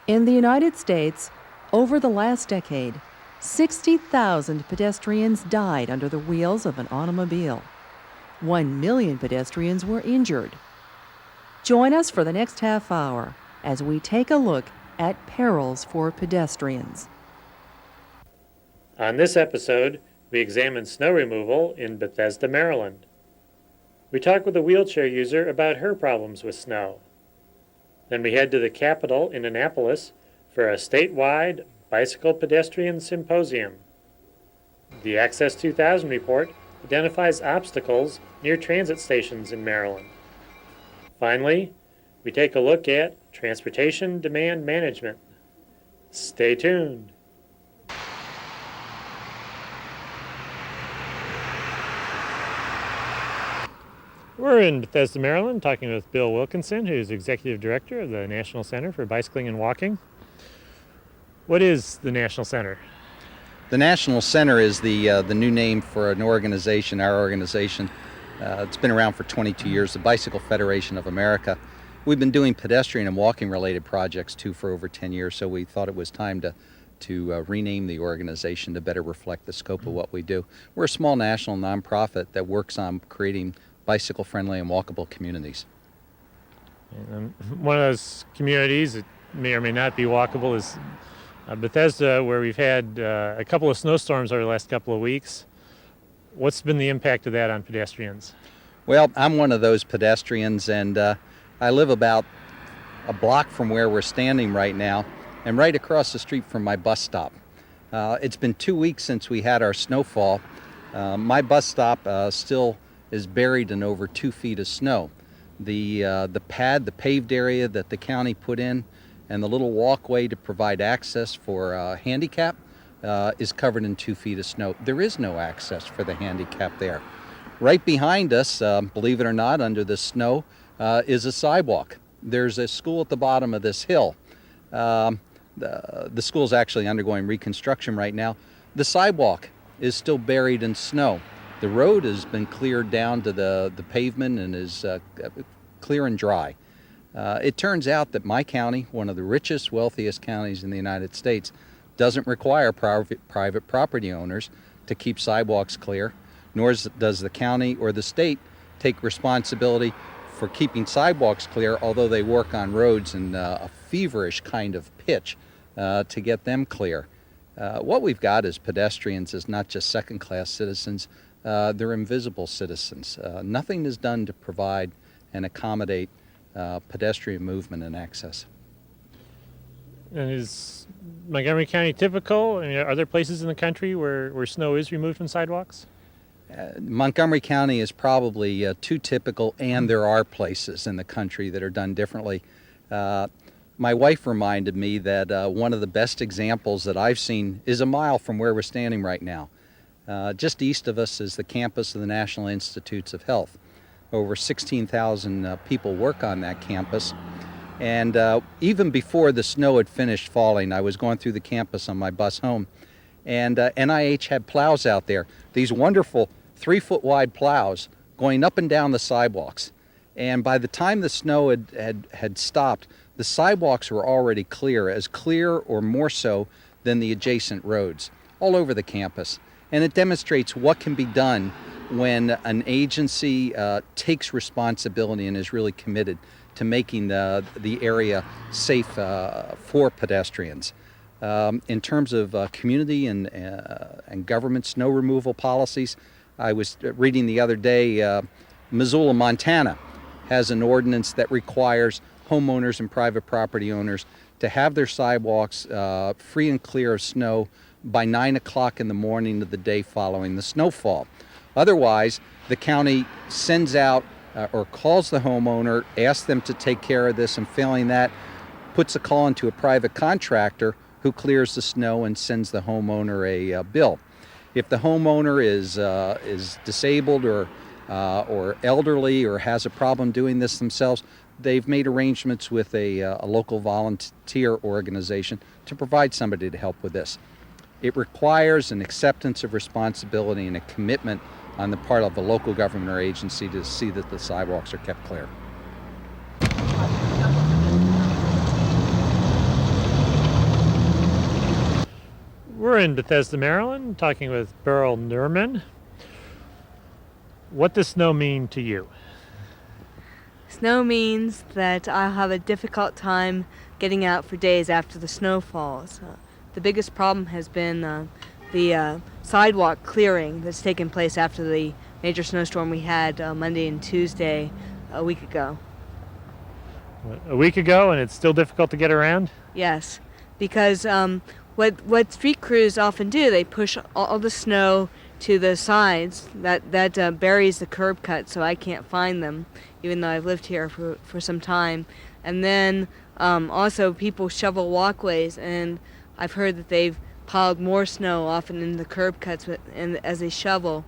In the United States, over the last decade, 60,000 pedestrians died under the wheels of an automobile. 1 million pedestrians were injured. Join us for the next half hour as we take a look at Perils for Pedestrians. On this episode, we examine snow removal in Bethesda, Maryland. We talk with a wheelchair user about her problems with snow. Then we head to the Capitol in Annapolis for a statewide Bicycle-Pedestrian Symposium. The Access 2000 report identifies obstacles near transit stations in Maryland. Finally, we take a look at transportation demand management. Stay tuned. We're in Bethesda, Maryland, talking with Bill Wilkinson, who's Executive Director of the National Center for Bicycling and Walking. What is the National Center? The National Center is the new name for an organization, our organization. It's been around for 22 years, the Bicycle Federation of America. We've been doing pedestrian and walking related projects too for over 10 years, so we thought it was time to rename the organization to better reflect the scope of what we do. We're a small national nonprofit that works on creating bicycle-friendly and walkable communities. One of those communities that may or may not be walkable is Bethesda, where we've had a couple of snowstorms over the last couple of weeks. What's been the impact of that on pedestrians? Well, I'm one of those pedestrians, and I live about a block from where we're standing right now, and right across the street from my bus stop. It's been 2 weeks since we had our snowfall. My bus stop still is buried in over 2 feet of snow. The paved area that the county put in, and the little walkway to provide access for handicap is covered in 2 feet of snow. There is no access for the handicap there. Right behind us, believe it or not, under the snow, is a sidewalk. There's a school at the bottom of this hill. The school's actually undergoing reconstruction right now. The sidewalk is still buried in snow. The road has been cleared down to the pavement and is clear and dry. It turns out that my county, one of the richest, wealthiest counties in the United States, doesn't require private property owners to keep sidewalks clear, nor does the county or the state take responsibility for keeping sidewalks clear, although they work on roads in a feverish kind of pitch to get them clear. What we've got as pedestrians is not just second-class citizens, they're invisible citizens. Nothing is done to provide and accommodate pedestrian movement and access. And is Montgomery County typical? I mean, are there places in the country where snow is removed from sidewalks? Montgomery County is probably too typical, and there are places in the country that are done differently. My wife reminded me that one of the best examples that I've seen is a mile from where we're standing right now. Just east of us is the campus of the National Institutes of Health. Over 16,000 people work on that campus. And even before the snow had finished falling, I was going through the campus on my bus home, and NIH had plows out there, these wonderful 3-foot wide plows going up and down the sidewalks. And by the time the snow had stopped, the sidewalks were already clear, as clear or more so than the adjacent roads, all over the campus. And it demonstrates what can be done when an agency takes responsibility and is really committed to making the area safe for pedestrians. In terms of community and government snow removal policies, I was reading the other day, Missoula, Montana has an ordinance that requires homeowners and private property owners to have their sidewalks free and clear of snow by 9 o'clock in the morning of the day following the snowfall. Otherwise, the county sends out or calls the homeowner, asks them to take care of this, and failing that, puts a call into a private contractor who clears the snow and sends the homeowner a bill. If the homeowner is disabled or elderly or has a problem doing this themselves, they've made arrangements with a local volunteer organization to provide somebody to help with this. It requires an acceptance of responsibility and a commitment on the part of the local government or agency to see that the sidewalks are kept clear. We're in Bethesda, Maryland, talking with Beryl Nerman. What does snow mean to you? Snow means that I'll have a difficult time getting out for days after the snow falls. The biggest problem has been the sidewalk clearing that's taken place after the major snowstorm we had Monday and Tuesday a week ago. A week ago, and it's still difficult to get around? Yes, because what street crews often do, they push all the snow to the sides. That buries the curb cut, so I can't find them, even though I've lived here for some time. And then also people shovel walkways, and I've heard that they've piled more snow often in the curb cuts as they shovel.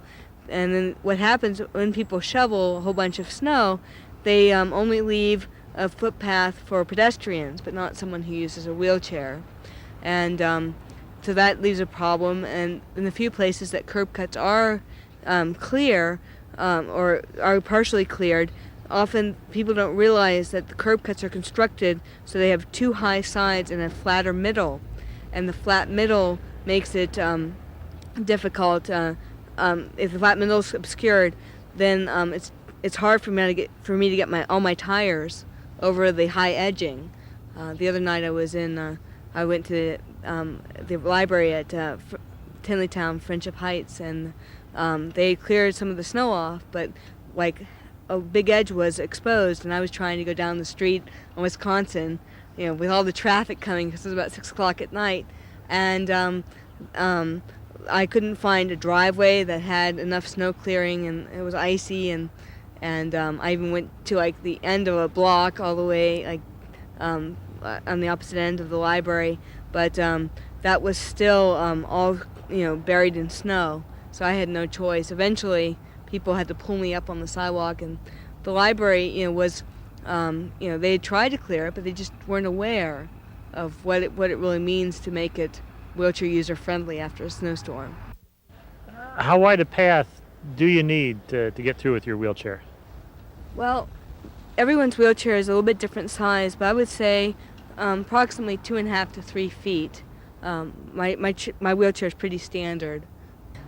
And then what happens when people shovel a whole bunch of snow, they only leave a footpath for pedestrians, but not someone who uses a wheelchair. And so that leaves a problem. And in the few places that curb cuts are clear or are partially cleared, often people don't realize that the curb cuts are constructed so they have two high sides and a flatter middle. And the flat middle makes it difficult. If the flat middle is obscured, then it's hard for me to get all my tires over the high edging. The other night I went to the library at Tinleytown, Friendship Heights, and they cleared some of the snow off, but like a big edge was exposed, and I was trying to go down the street in Wisconsin, with all the traffic coming, because it was about 6 o'clock at night, and I couldn't find a driveway that had enough snow clearing, and it was icy, and I even went to the end of a block all the way on the opposite end of the library, but that was still all buried in snow, so I had no choice. Eventually people had to pull me up on the sidewalk, and the library was they tried to clear it, but they just weren't aware of what it really means to make it wheelchair user friendly after a snowstorm. How wide a path do you need to get through with your wheelchair? Well, everyone's wheelchair is a little bit different size, but I would say approximately 2.5 to 3 feet. My wheelchair is pretty standard.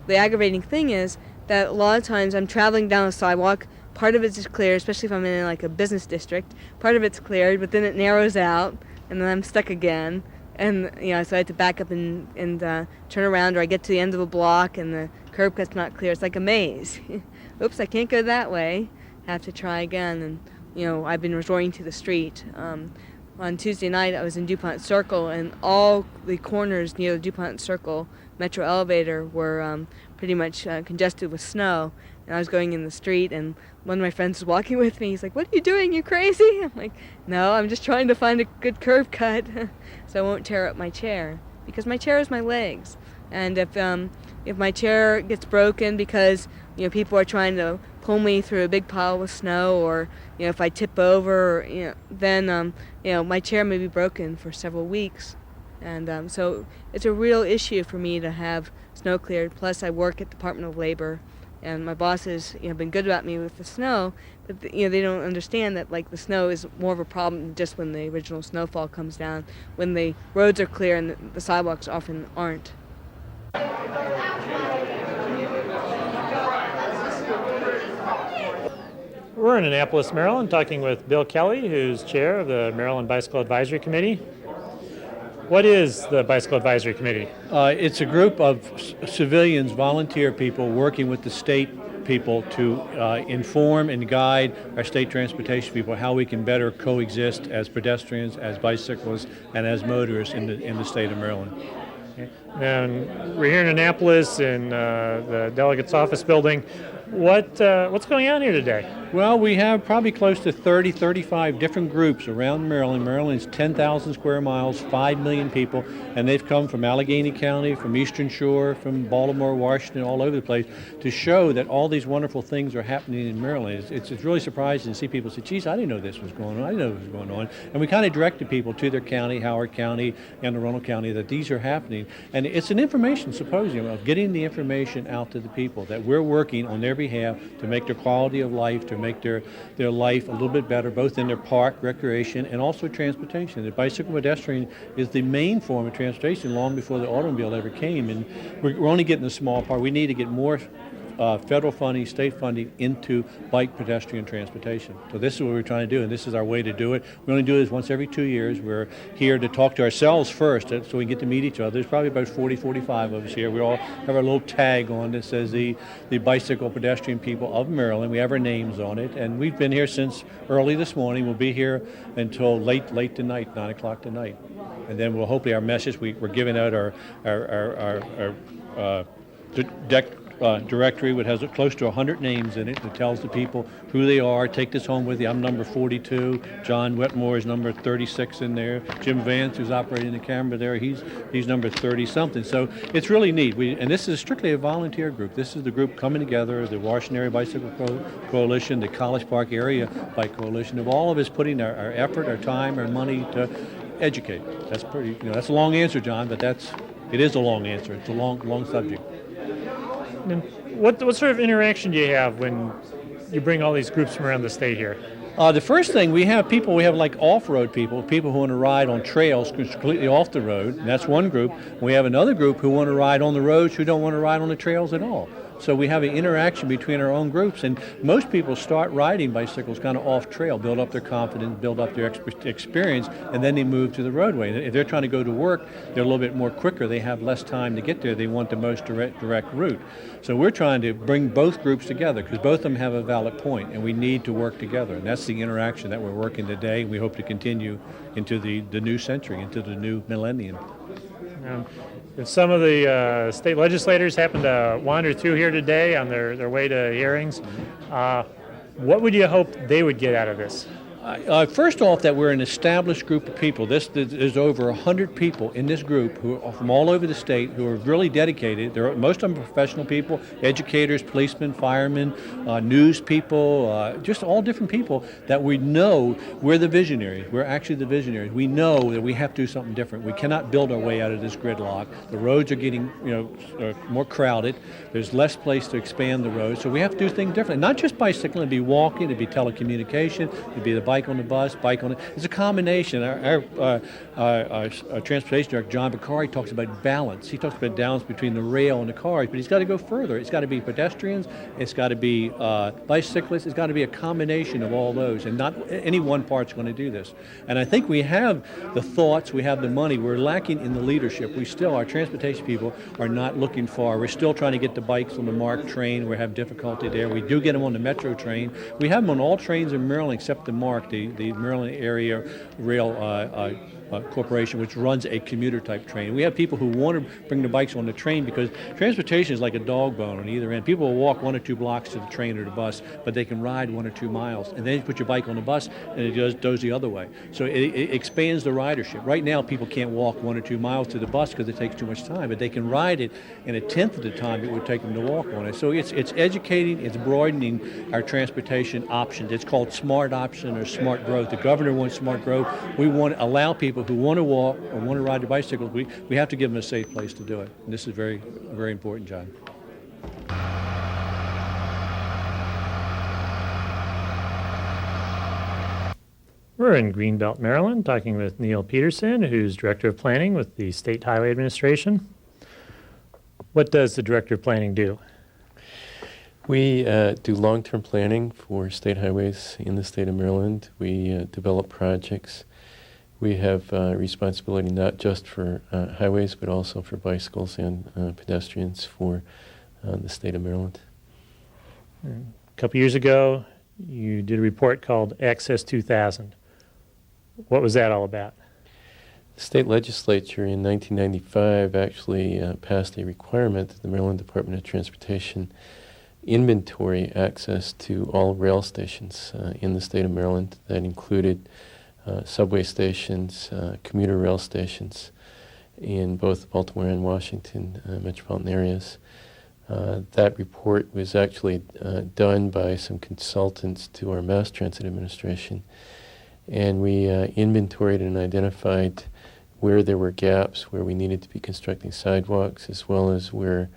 The aggravating thing is that a lot of times I'm traveling down a sidewalk. Part of it is clear, especially if I'm in a business district. Part of it's cleared, but then it narrows out, and then I'm stuck again. And so I have to back up and turn around, or I get to the end of a block and the curb cut's not clear. It's like a maze. Oops, I can't go that way. Have to try again, and I've been resorting to the street. On Tuesday night I was in DuPont Circle, and all the corners near the DuPont Circle metro elevator were pretty much congested with snow, and I was going in the street, and one of my friends was walking with me. He's like, "What are you doing? You crazy?" I'm like, "No, I'm just trying to find a good curb cut so I won't tear up my chair, because my chair is my legs, and if my chair gets broken because people are trying to pull me through a big pile of snow, or if I tip over, then my chair may be broken for several weeks, and so it's a real issue for me to have snow cleared. Plus, I work at Department of Labor, and my bosses have been good about me with the snow, but they don't understand that the snow is more of a problem just when the original snowfall comes down, when the roads are clear and the sidewalks often aren't. We're in Annapolis, Maryland, talking with Bill Kelly, who's chair of the Maryland Bicycle Advisory Committee. What is the Bicycle Advisory Committee? It's a group of civilians, volunteer people working with the state people to inform and guide our state transportation people how we can better coexist as pedestrians, as bicyclists, and as motorists in the state of Maryland. And we're here in Annapolis in the delegate's office building. What's going on here today? Well, we have probably close to 30, 35 different groups around Maryland. Maryland's 10,000 square miles, 5 million people, and they've come from Allegheny County, from Eastern Shore, from Baltimore, Washington, all over the place to show that all these wonderful things are happening in Maryland. It's really surprising to see people say, geez, I didn't know this was going on. I didn't know this was going on. And we kind of directed people to their county, Howard County, and Arundel County, that these are happening. And it's an information symposium of getting the information out to the people that we're working on their behalf to make their quality of life, to make their life a little bit better, both in their park, recreation, and also transportation. The bicycle pedestrian is the main form of transportation long before the automobile ever came, and we're only getting a small part. We need to get more federal funding, state funding into bike pedestrian transportation. So this is what we're trying to do, and this is our way to do it. We only do this once every 2 years. We're here to talk to ourselves first, so we get to meet each other. There's probably about 40, 45 of us here. We all have our little tag on that says the Bicycle Pedestrian People of Maryland. We have our names on it, and we've been here since early this morning. We'll be here until late tonight, 9 o'clock tonight. And then we'll hopefully our message, we're giving out our directory, which has close to 100 names in it, that tells the people who they are. Take this home with you. I'm number 42. John Wetmore is number 36 in there. Jim Vance, who's operating the camera there, he's number 30-something. So it's really neat. And this is strictly a volunteer group. This is the group coming together, the Washington Area Bicycle Coalition, the College Park Area Bike Coalition, of all of us putting our effort, our time, our money to educate. That's pretty, that's a long answer, John, but it is a long answer. It's a long subject. And what sort of interaction do you have when you bring all these groups from around the state here? The first thing, we have like off-road people who want to ride on trails completely off the road, and that's one group. We have another group who want to ride on the roads who don't want to ride on the trails at all. So we have an interaction between our own groups, and most people start riding bicycles kind of off trail, build up their confidence, build up their experience, and then they move to the roadway. If they're trying to go to work, they're a little bit more quicker. They have less time to get there. They want the most direct route. So we're trying to bring both groups together because both of them have a valid point, and we need to work together. And that's the interaction that we're working today. We hope to continue into the new century, into the new millennium. If some of the state legislators happen to wander through here today on their way to hearings, what would you hope they would get out of this? First off, that we're an established group of people. There's over 100 people in this group who are from all over the state who are really dedicated. Most of them are professional people, educators, policemen, firemen, news people, just all different people that we know we're the visionaries. We're actually the visionaries. We know that we have to do something different. We cannot build our way out of this gridlock. The roads are getting more crowded. There's less place to expand the roads, so we have to do things differently. Not just bicycling, it'd be walking, it'd be telecommunication, it'd be the bike on the bus, bike on it. It's a combination. Our transportation director, John Bakari, talks about balance. He talks about balance between the rail and the cars, but he's got to go further. It's got to be pedestrians, it's got to be bicyclists, it's got to be a combination of all those, and not any one part's going to do this. And I think we have the thoughts, we have the money. We're lacking in the leadership. Our transportation people are not looking far. We're still trying to get the bikes on the MARC train. We have difficulty there. We do get them on the Metro train. We have them on all trains in Maryland except the MARC, the Maryland Area Rail Corporation, which runs a commuter-type train. We have people who want to bring the bikes on the train because transportation is like a dog bone on either end. People will walk 1 or 2 blocks to the train or the bus, but they can ride 1 or 2 miles. And then you put your bike on the bus, and it goes the other way. So it expands the ridership. Right now, people can't walk 1 or 2 miles to the bus because it takes too much time, but they can ride it in a tenth of the time it would take them to walk on it. So it's educating, it's broadening our transportation options. It's called smart option or smart growth. The governor wants smart growth. We want to allow people who want to walk or want to ride their bicycles, we have to give them a safe place to do it. And this is very, very important, John. We're in Greenbelt, Maryland, talking with Neil Pedersen, who's Director of Planning with the State Highway Administration. What does the Director of Planning do? We do long-term planning for state highways in the state of Maryland. We develop projects. We have responsibility not just for highways, but also for bicycles and pedestrians for the state of Maryland. A couple years ago, you did a report called Access 2000. What was that all about? The state legislature in 1995 actually passed a requirement that the Maryland Department of Transportation inventory access to all rail stations in the state of Maryland. That included subway stations, commuter rail stations in both Baltimore and Washington metropolitan areas. That report was actually done by some consultants to our Mass Transit Administration, and we inventoried and identified where there were gaps, where we needed to be constructing sidewalks, as well as where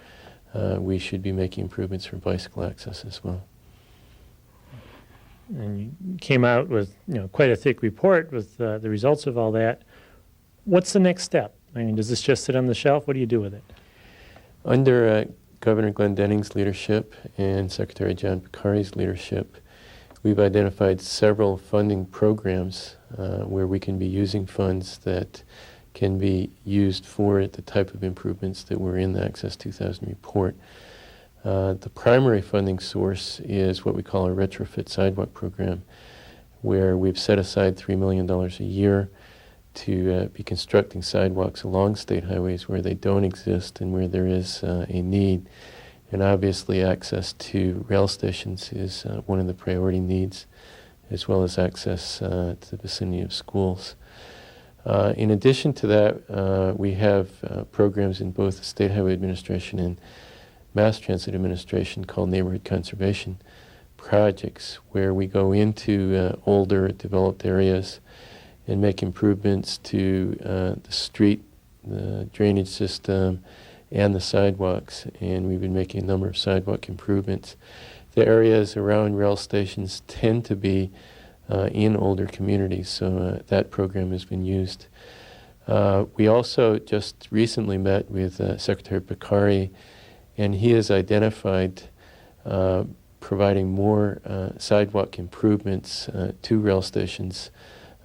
we should be making improvements for bicycle access as well. And you came out with quite a thick report with the results of all that. What's the next step? I mean, does this just sit on the shelf? What do you do with it? Under Governor Glenn Denning's leadership and Secretary John Picari's leadership, we've identified several funding programs where we can be using funds that can be used for the type of improvements that were in the Access 2000 report. The primary funding source is what we call our retrofit sidewalk program, where we've set aside $3 million a year to be constructing sidewalks along state highways where they don't exist and where there is a need. And obviously access to rail stations is one of the priority needs, as well as access to the vicinity of schools. In addition to that, we have programs in both the State Highway Administration and Mass Transit Administration called neighborhood conservation projects, where we go into older developed areas and make improvements to the street, the drainage system, and the sidewalks. And we've been making a number of sidewalk improvements. The areas around rail stations tend to be in older communities, so that program has been used. We also just recently met with Secretary Picari, and he has identified providing more sidewalk improvements to rail stations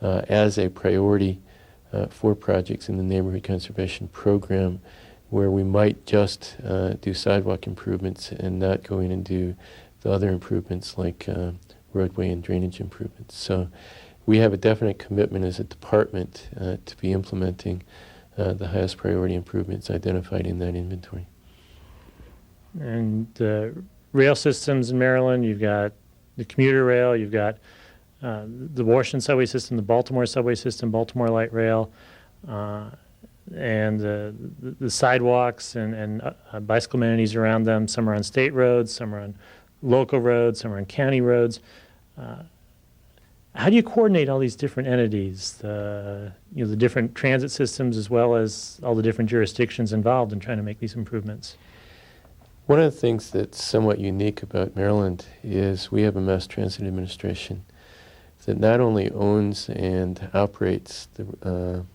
as a priority for projects in the neighborhood conservation program, where we might just do sidewalk improvements and not go in and do the other improvements like roadway and drainage improvements. So we have a definite commitment as a department to be implementing the highest priority improvements identified in that inventory. And rail systems in Maryland, you've got the commuter rail, you've got the Washington subway system, the Baltimore subway system, Baltimore light rail, and the sidewalks and bicycle amenities around them. Some are on state roads, some are on local roads, some are on county roads. How do you coordinate all these different entities, the different transit systems, as well as all the different jurisdictions involved in trying to make these improvements? One of the things that's somewhat unique about Maryland is we have a Mass Transit Administration that not only owns and operates the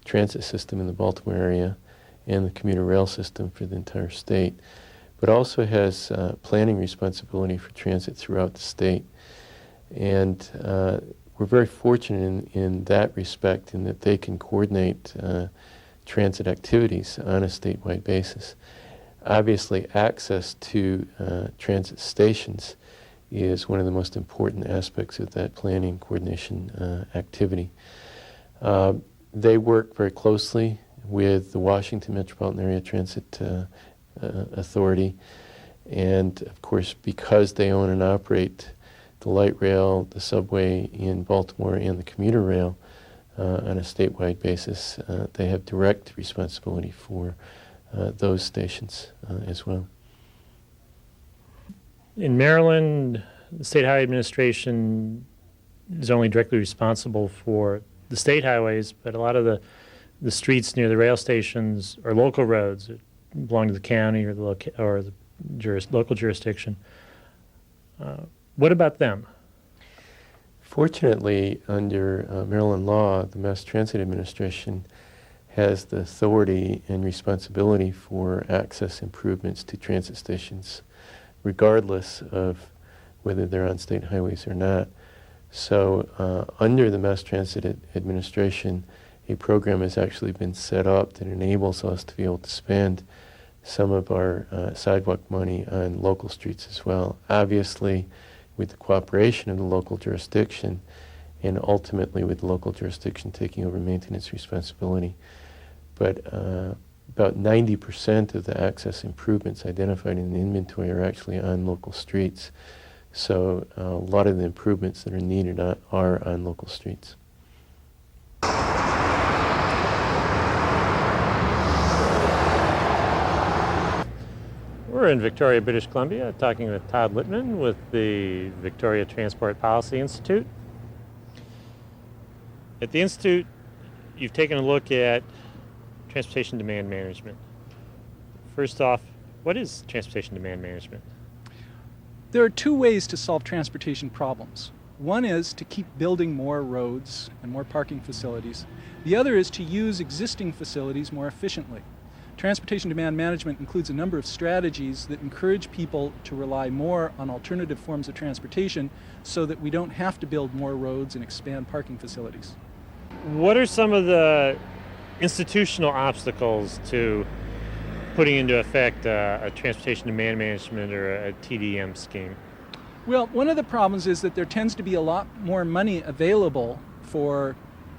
transit system in the Baltimore area and the commuter rail system for the entire state, but also has planning responsibility for transit throughout the state. And we're very fortunate in that respect, in that they can coordinate transit activities on a statewide basis. Obviously, access to transit stations is one of the most important aspects of that planning coordination activity. They work very closely with the Washington Metropolitan Area Transit Authority, and of course, because they own and operate the light rail, the subway in Baltimore, and the commuter rail on a statewide basis, they have direct responsibility for those stations as well. In Maryland, the State Highway Administration is only directly responsible for the state highways, but a lot of the streets near the rail stations are local roads that belong to the county or the local jurisdiction. What about them? Fortunately, under Maryland law, the Mass Transit Administration has the authority and responsibility for access improvements to transit stations, regardless of whether they're on state highways or not. So under the Mass Transit Administration, a program has actually been set up that enables us to be able to spend some of our sidewalk money on local streets as well. Obviously, with the cooperation of the local jurisdiction, and ultimately with the local jurisdiction taking over maintenance responsibility. But about 90% of the access improvements identified in the inventory are actually on local streets. So a lot of the improvements that are needed are on local streets. We're in Victoria, British Columbia, talking with Todd Littman with the Victoria Transport Policy Institute. At the Institute, you've taken a look at transportation demand management. First off, What is transportation demand management? There are two ways to solve transportation problems. One is to keep building more roads and more parking facilities. The other is to use existing facilities more efficiently. Transportation demand management includes a number of strategies that encourage people to rely more on alternative forms of transportation so that we don't have to build more roads and expand parking facilities. What are some of the institutional obstacles to putting into effect a transportation demand management or a TDM scheme? Well, one of the problems is that there tends to be a lot more money available for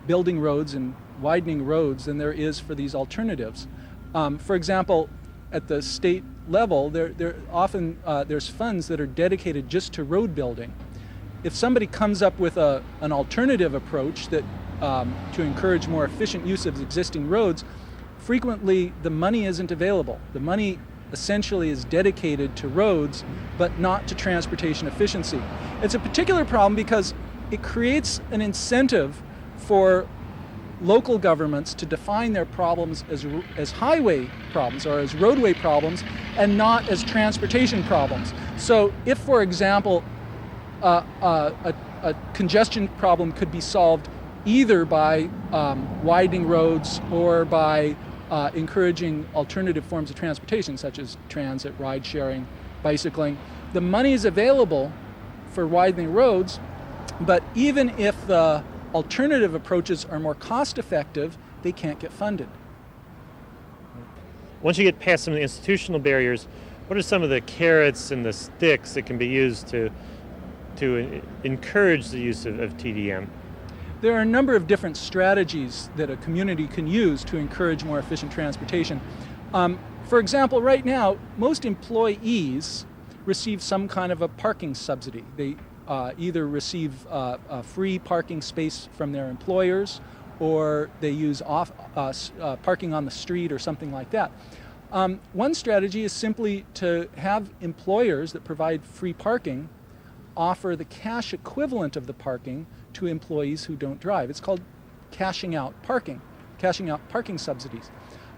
building roads and widening roads than there is for these alternatives. For example, at the state level, there's funds that are dedicated just to road building. If somebody comes up with an alternative approach that to encourage more efficient use of existing roads, frequently the money isn't available. The money essentially is dedicated to roads, but not to transportation efficiency. It's a particular problem because it creates an incentive for local governments to define their problems as highway problems or as roadway problems and not as transportation problems. So if, for example, a congestion problem could be solved either by widening roads or by encouraging alternative forms of transportation such as transit, ride sharing, bicycling, the money is available for widening roads, but even if the alternative approaches are more cost effective, they can't get funded. Once you get past some of the institutional barriers, what are some of the carrots and the sticks that can be used to encourage the use of TDM? There are a number of different strategies that a community can use to encourage more efficient transportation. For example, right now, most employees receive some kind of a parking subsidy. They either receive a free parking space from their employers, or they use parking on the street or something like that. One strategy is simply to have employers that provide free parking offer the cash equivalent of the parking to employees who don't drive. It's called cashing out parking subsidies.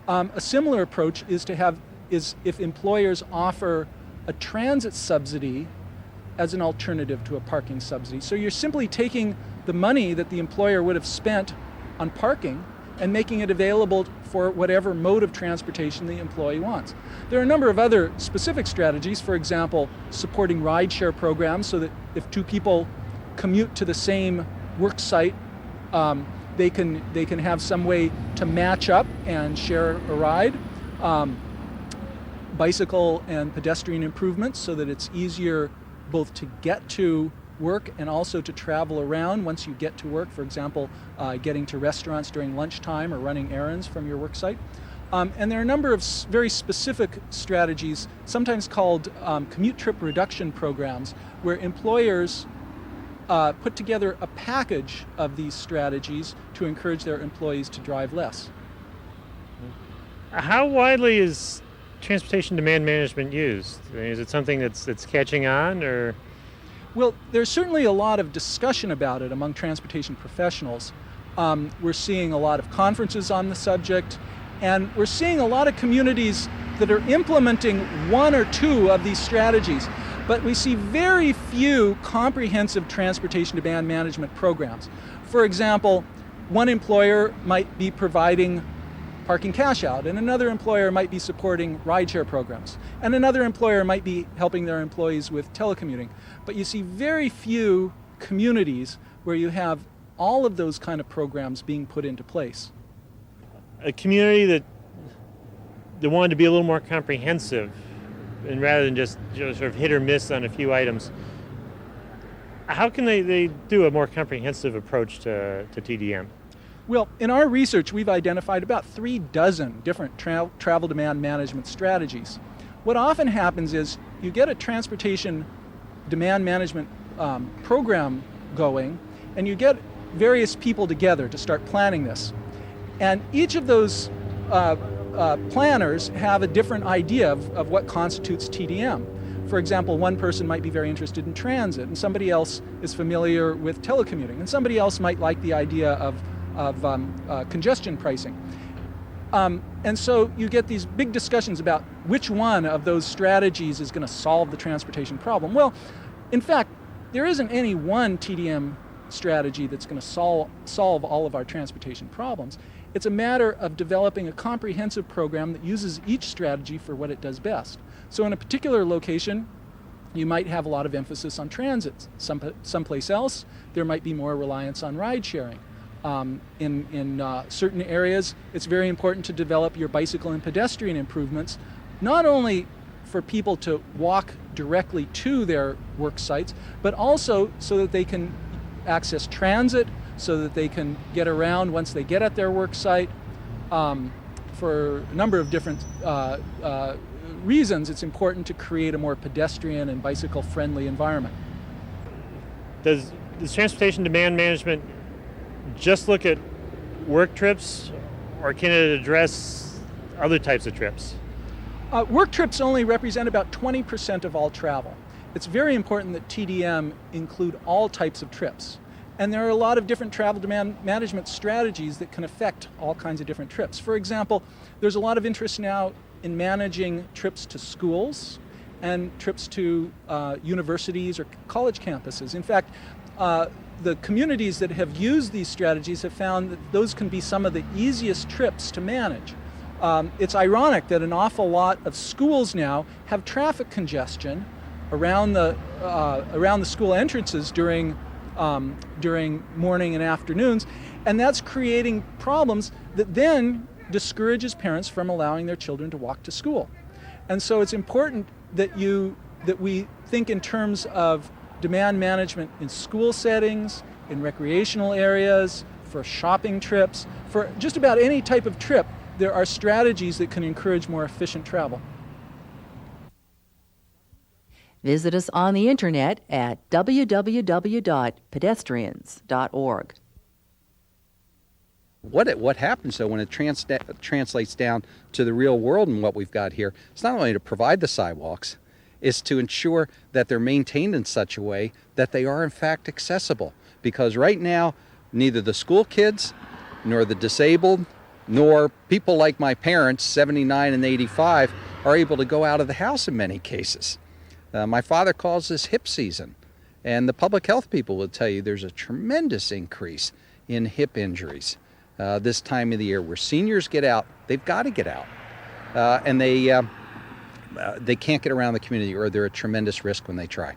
A similar approach is if employers offer a transit subsidy as an alternative to a parking subsidy. So you're simply taking the money that the employer would have spent on parking and making it available for whatever mode of transportation the employee wants. There are a number of other specific strategies, for example, supporting rideshare programs so that if two people commute to the same work site, they can have some way to match up and share a ride. Bicycle and pedestrian improvements so that it's easier both to get to work and also to travel around once you get to work, for example, getting to restaurants during lunchtime or running errands from your work site. And there are a number of very specific strategies, sometimes called commute trip reduction programs, where employers put together a package of these strategies to encourage their employees to drive less. How widely is transportation demand management used? I mean, is it something that's catching on, or? Well, there's certainly a lot of discussion about it among transportation professionals. We're seeing a lot of conferences on the subject, and we're seeing a lot of communities that are implementing one or two of these strategies. But we see very few comprehensive transportation demand management programs. For example, one employer might be providing parking cash out, and another employer might be supporting rideshare programs, and another employer might be helping their employees with telecommuting. But you see very few communities where you have all of those kind of programs being put into place. A community that wanted to be a little more comprehensive, and rather than just sort of hit or miss on a few items, how can they do a more comprehensive approach to TDM? Well, in our research, we've identified about 36 different travel demand management strategies. What often happens is you get a transportation demand management program going, and you get various people together to start planning this. And each of those planners have a different idea of what constitutes TDM. For example, one person might be very interested in transit, and somebody else is familiar with telecommuting, and somebody else might like the idea of congestion pricing. And so you get these big discussions about which one of those strategies is going to solve the transportation problem. Well, in fact, there isn't any one TDM strategy that's going to solve all of our transportation problems. It's a matter of developing a comprehensive program that uses each strategy for what it does best. So in a particular location, you might have a lot of emphasis on transit. Someplace else, there might be more reliance on ride sharing. In certain areas, it's very important to develop your bicycle and pedestrian improvements, not only for people to walk directly to their work sites, but also so that they can access transit, so that they can get around once they get at their work site. For a number of different reasons, it's important to create a more pedestrian and bicycle-friendly environment. Does transportation demand management just look at work trips, or can it address other types of trips? Work trips only represent about 20% of all travel. It's very important that TDM include all types of trips. And there are a lot of different travel demand management strategies that can affect all kinds of different trips. For example, there's a lot of interest now in managing trips to schools and trips to universities or college campuses. In fact, the communities that have used these strategies have found that those can be some of the easiest trips to manage. It's ironic that an awful lot of schools now have traffic congestion around the school entrances during morning and afternoons, and that's creating problems that then discourages parents from allowing their children to walk to school. And so it's important that we think in terms of demand management in school settings, in recreational areas, for shopping trips, for just about any type of trip. There are strategies that can encourage more efficient travel. Visit us on the internet at www.pedestrians.org. What happens, though, when it translates down to the real world and what we've got here, it's not only to provide the sidewalks, it's to ensure that they're maintained in such a way that they are, in fact, accessible. Because right now, neither the school kids, nor the disabled, nor people like my parents, 79 and 85, are able to go out of the house in many cases. My father calls this hip season, and the public health people will tell you there's a tremendous increase in hip injuries this time of the year, where seniors get out. They've got to get out, and they can't get around the community, or they're at tremendous risk when they try.